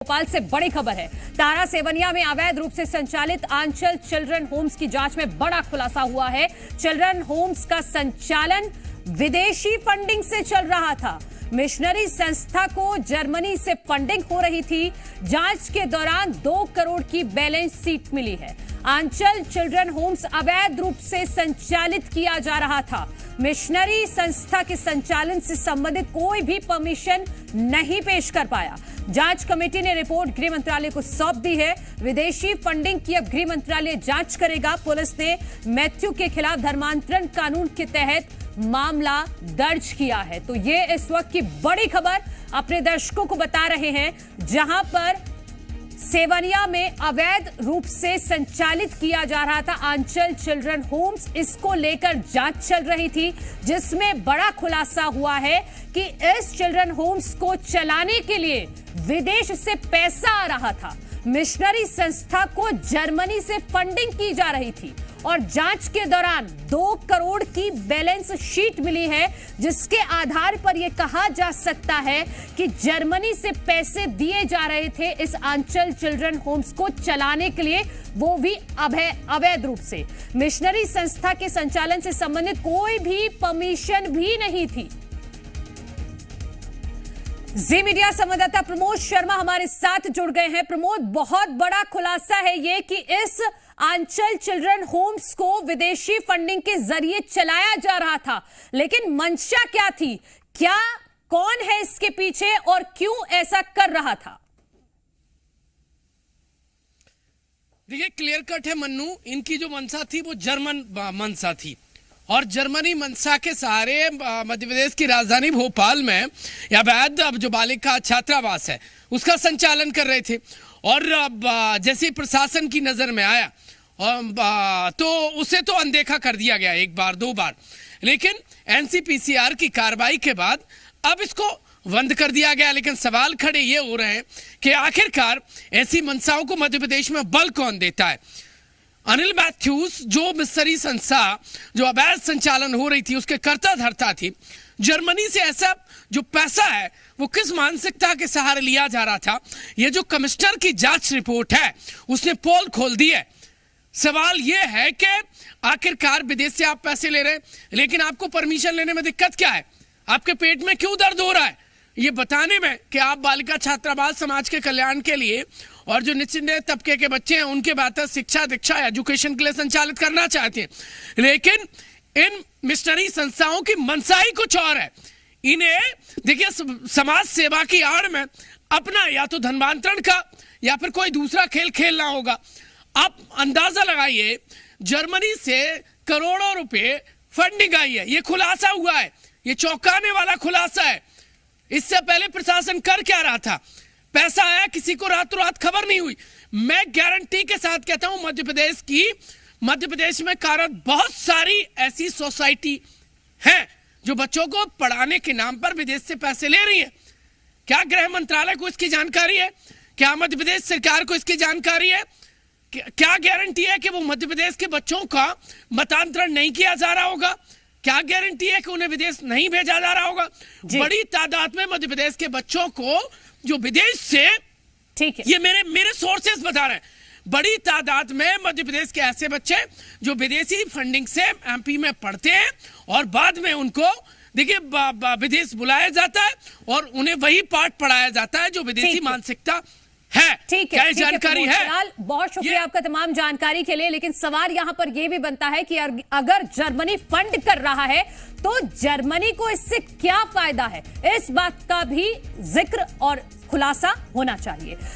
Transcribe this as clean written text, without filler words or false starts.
भोपाल से बड़ी खबर है। तारा सेवनिया में अवैध रूप से संचालित आंचल चिल्ड्रन होम्स की जांच में बड़ा खुलासा हुआ है। चिल्ड्रन होम्स का संचालन विदेशी फंडिंग से चल रहा था। मिशनरी संस्था को जर्मनी से फंडिंग हो रही थी। जांच के दौरान 2 करोड़ की बैलेंस शीट मिली है। आंचल चिल्ड्रन होम्स अवैध रूप से संचालित किया जा रहा था। मिशनरी संस्था के संचालन से संबंधित कोई भी परमिशन नहीं पेश कर पाया। जांच कमेटी ने रिपोर्ट गृह मंत्रालय को सौंप दी है। विदेशी फंडिंग की अब गृह मंत्रालय जांच करेगा। पुलिस ने मैथ्यू के खिलाफ धर्मांतरण कानून के तहत मामला दर्ज किया है। तो ये इस वक्त की बड़ी खबर अपने दर्शकों को बता रहे हैं, जहां पर सेवनिया में अवैध रूप से संचालित किया जा रहा था आंचल चिल्ड्रन होम्स। इसको लेकर जांच चल रही थी, जिसमें बड़ा खुलासा हुआ है कि इस चिल्ड्रन होम्स को चलाने के लिए विदेश से पैसा आ रहा था। मिशनरी संस्था को जर्मनी से फंडिंग की जा रही थी और जांच के दौरान 2 करोड़ की बैलेंस शीट मिली है, जिसके आधार पर यह कहा जा सकता है कि जर्मनी से पैसे दिए जा रहे थे इस आंचल चिल्ड्रन होम्स को चलाने के लिए, वो भी अवैध रूप से। मिशनरी संस्था के संचालन से संबंधित कोई भी परमिशन भी नहीं थी। जी मीडिया संवाददाता प्रमोद शर्मा हमारे साथ जुड़ गए हैं। प्रमोद, बहुत बड़ा खुलासा है ये कि इस आंचल चिल्ड्रन होम्स को विदेशी फंडिंग के जरिए चलाया जा रहा था, लेकिन मंशा क्या थी? कौन है इसके पीछे और क्यों ऐसा कर रहा था? देखिए, क्लियर कट है मन्नू, इनकी जो मंशा थी वो जर्मन मंशा थी और जर्मनी मंशा के सहारे मध्य प्रदेश की राजधानी भोपाल में अवैध जो बालिका छात्रावास है उसका संचालन कर रहे थे। और जैसे प्रशासन की नजर में आया तो उसे तो अनदेखा कर दिया गया, 1 बार 2 बार, लेकिन एनसीपीसीआर की कार्रवाई के बाद अब इसको बंद कर दिया गया। लेकिन सवाल खड़े ये हो रहे हैं कि आखिरकार ऐसी मंशाओं को मध्य प्रदेश में बल कौन देता है? अनिल मैथ्यूज जो मिशनरी संस्था जो अवैध संचालन हो रही थी उसके कर्ता धर्ता थी, जर्मनी से ऐसा जो पैसा है वो किस मानसिकता के सहारे लिया जा रहा था, ये जो कमिश्नर की जांच रिपोर्ट है उसने पोल खोल दी है। सवाल ये है कि आखिरकार विदेश से आप पैसे ले रहे हैं, लेकिन आपको परमिशन लेने में दिक्कत क्या है? आपके पेट में क्यों दर्द हो रहा है ये बताने में कि आप बालिका छात्रावास समाज के कल्याण के लिए और जो निचले तबके के बच्चे हैं उनके बेहतर शिक्षा दीक्षा एजुकेशन के लिए संचालित करना चाहते हैं। लेकिन इन मिशनरी संस्थाओं की मंशा ही कुछ और है। इन्हें देखिए, समाज सेवा की आड़ में अपना या तो धर्मांतरण का या फिर कोई दूसरा खेल खेलना होगा। आप अंदाजा लगाइए, जर्मनी से करोड़ों रुपए फंडिंग आई है, ये खुलासा हुआ है, ये चौंकाने वाला खुलासा है। इससे पहले प्रशासन कर क्या रहा था? पैसा आया, किसी को रातों रात खबर नहीं हुई। मैं गारंटी के साथ कहता हूं मध्य प्रदेश में कार्यरत बहुत सारी ऐसी सोसाइटी हैं जो बच्चों को पढ़ाने के नाम पर विदेश से पैसे ले रही है। क्या गृह मंत्रालय को इसकी जानकारी है? क्या मध्य प्रदेश सरकार को इसकी जानकारी है? क्या गारंटी है कि वो मध्य प्रदेश के बच्चों का मतांतरण नहीं किया जा रहा होगा? क्या गारंटी है कि उन्हें विदेश नहीं भेजा जा रहा होगा? बड़ी तादाद में मध्य प्रदेश के बच्चों को जो विदेश से, ठीक है, ये मेरे सोर्सेस बता रहे हैं, बड़ी तादाद में मध्य प्रदेश के ऐसे बच्चे जो विदेशी फंडिंग से एमपी में पढ़ते हैं और बाद में उनको देखिए विदेश बुलाया जाता है और उन्हें वही पाठ पढ़ाया जाता है जो विदेशी मानसिकता है। ठीक है, जानकारी है। बहुत शुक्रिया आपका तमाम जानकारी के लिए। लेकिन सवाल यहां पर यह भी बनता है कि अगर जर्मनी फंड कर रहा है तो जर्मनी को इससे क्या फायदा है? इस बात का भी जिक्र और खुलासा होना चाहिए।